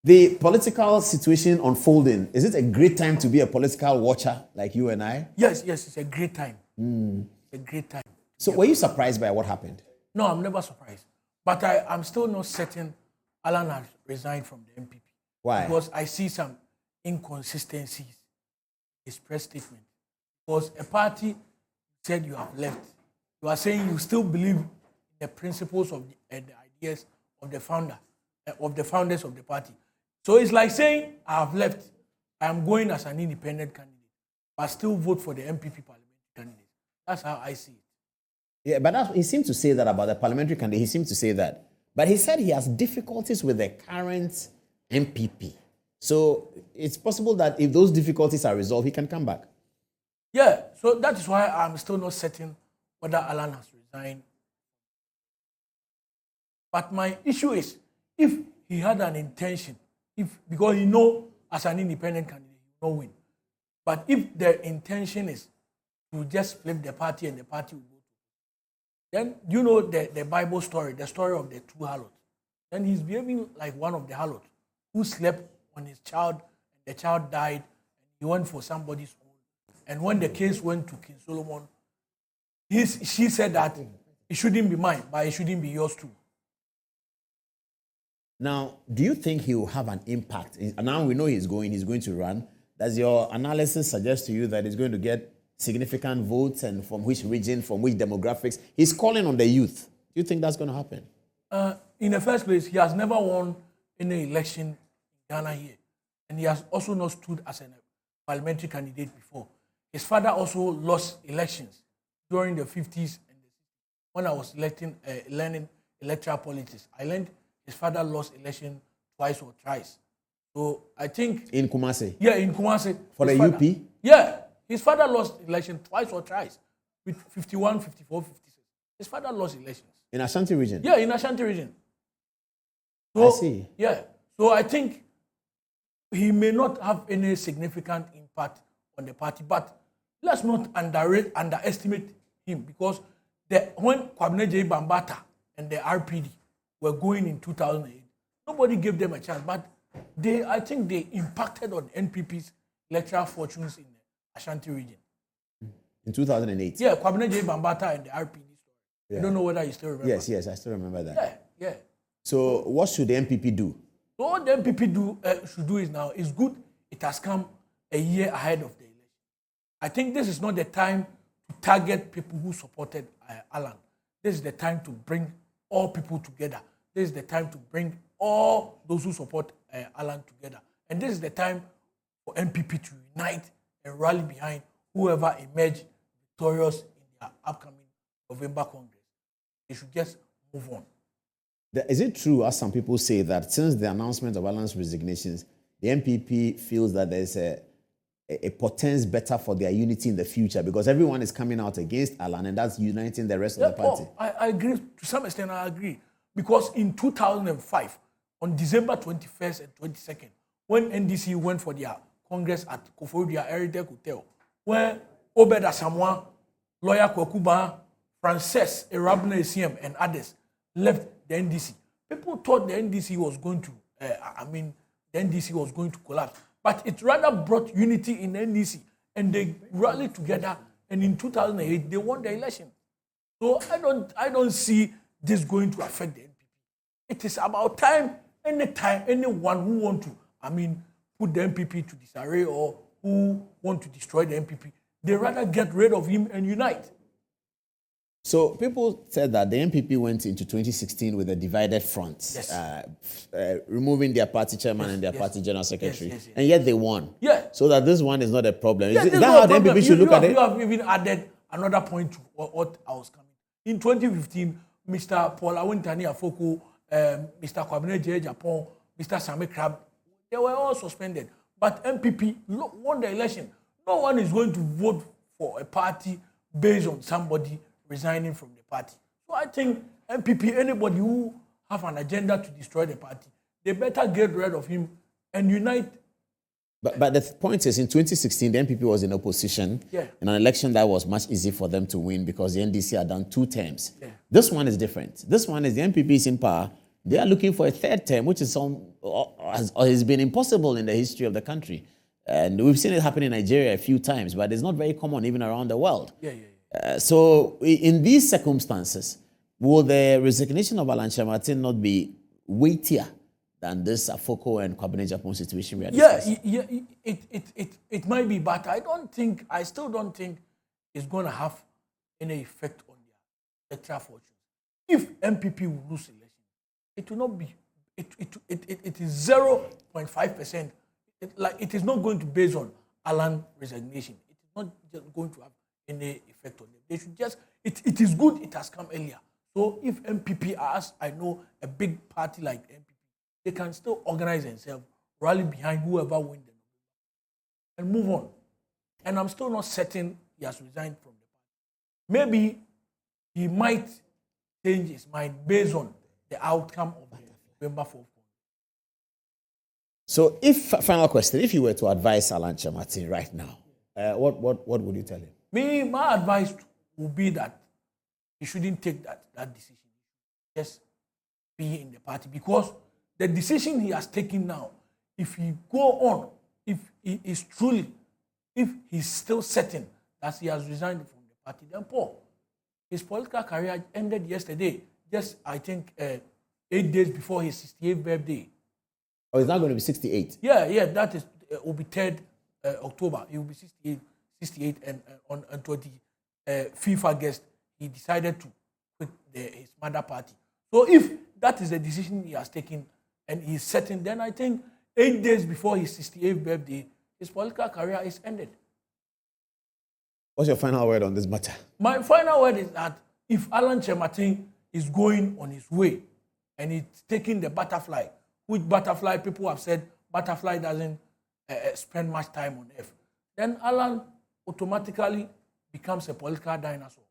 The political situation unfolding, is it a great time to be a political watcher like you and I? Yes, it's a great time. It's a great time. So were you surprised by what happened? No, I'm never surprised. But I'm still not certain Alan has resigned from the NPP. Why? Because I see some inconsistencies in his press statement. Because a party said you have left. You are saying you still believe in the principles of the ideas of the founders of the party. So it's like saying, I have left. I am going as an independent candidate, but still vote for the NPP parliamentary candidate. That's how I see it. Yeah, but he seemed to say that about the parliamentary candidate. He seemed to say that. But he said he has difficulties with the current NPP. So it's possible that if those difficulties are resolved, he can come back. Yeah, so that is why I'm still not certain whether Alan has resigned. But my issue is, if he had an intention, because he know as an independent candidate, he will not win. But if the intention is to just flip the party and the party will go to, then you know the Bible story, the story of the two harlots. Then he's behaving like one of the harlots who slept on his child, and the child died, and he went for somebody's own. And when the case went to King Solomon, she said that it shouldn't be mine, but it shouldn't be yours too. Now, do you think he will have an impact? Now we know he's going to run. Does your analysis suggest to you that he's going to get significant votes, and from which region, from which demographics? He's calling on the youth. Do you think that's going to happen? In the first place, he has never won any election in Ghana here. And he has also not stood as a parliamentary candidate before. His father also lost elections during the 50s and the 60s. When I was learning electoral politics, I learned his father lost election twice or thrice. So I think... In Kumasi? Yeah, in Kumasi. For the UP? Yeah. His father lost election twice or thrice with 51, 54, 56. His father lost elections. In Ashanti region? Yeah, in Ashanti region. So, I see. Yeah. So I think he may not have any significant impact on the party, but let's not underestimate him, because when Kwabena J. Bambata and the RPD were going in 2008, nobody gave them a chance, but I think they impacted on NPP's electoral fortunes in the Ashanti region. In 2008? Yeah, Kwabena J. Bambata and the RPD story. Yeah. I don't know whether you still remember. Yes, I still remember that. Yeah. So what should the NPP do? So what the NPP should do is now, it's good it has come a year ahead of the election. I think this is not the time to target people who supported Alan. This is the time to bring all people together. This is the time to bring all those who support Alan together. And this is the time for NPP to unite and rally behind whoever emerge victorious in their upcoming November Congress. They should just move on. Is it true, as some people say, that since the announcement of Alan's resignations, the NPP feels that there's a portends better for their unity in the future, because everyone is coming out against Alan and that's uniting the rest of the party? I agree. To some extent, I agree. Because in 2005, on December 21st and 22nd, when NDC went for their Congress at Koforidua Heritage Hotel, where Obed Asamoah, lawyer Kwakuba, Frances Erabna Esiem, and others left the NDC. People thought the NDC was going to, the NDC was going to collapse. But it rather brought unity in the NDC. And they rallied together. And in 2008, they won the election. So I don't see this going to affect the NPP. It is about time, anyone who want to, put the NPP to disarray or who want to destroy the NPP, they rather get rid of him and unite. So people said that the NPP went into 2016 with a divided front, removing their party chairman and their party general secretary, and yet they won. Yeah. So that this one is not a problem. Is that how the NPP should look at it? You have even added another point to what I was coming. In 2015, Mr. Paul Awentani Afoko, Mr. Kwabena J. Japan, Mr. Sami Krab, they were all suspended. But NPP won the election. No one is going to vote for a party based on somebody resigning from the party. So I think NPP, anybody who have an agenda to destroy the party, they better get rid of him and unite. But the point is, in 2016, the NPP was in opposition in an election that was much easier for them to win because the NDC had done 2 terms. Yeah. This one is different. This one is the NPP is in power. They are looking for a third term, which is has been impossible in the history of the country. And we've seen it happen in Nigeria a few times, but it's not very common even around the world. So in these circumstances, will the resignation of Alan Kyremateng not be weightier than this Afoko and Kwabena Japan situation we are discussing? It might be, but I still don't think it's going to have any effect on their electoral fortunes. If NPP will lose election, it will not be, it is 0.5%. It is not going to be based on Alan resignation. It is not just going to have any effect on them. They should just, it is good it has come earlier. So if NPP, as I know, a big party like NPP, they can still organize themselves, rally behind whoever wins them, and move on. And I'm still not certain he has resigned from the party. Maybe he might change his mind based on the outcome of the November 4th. So, final question, if you were to advise Alan Kyremateng right now, what would you tell him? My advice would be that he shouldn't take that decision. Just be in the party, because the decision he has taken now, if he go on, if he is truly, if he's still certain that he has resigned from the party, then Paul, his political career ended yesterday, just I think 8 days before his 68th birthday. Oh, it's not going to be 68? Yeah, that is will be 3rd October. He will be 68, and on 25th August, he decided to quit his mother party. So if that is the decision he has taken and he's certain, then I think 8 days before his 68th birthday, his political career is ended. What's your final word on this matter? My final word is that if Alan Kyremateng is going on his way and he's taking the butterfly, which butterfly people have said butterfly doesn't spend much time on earth, then Alan automatically becomes a political dinosaur.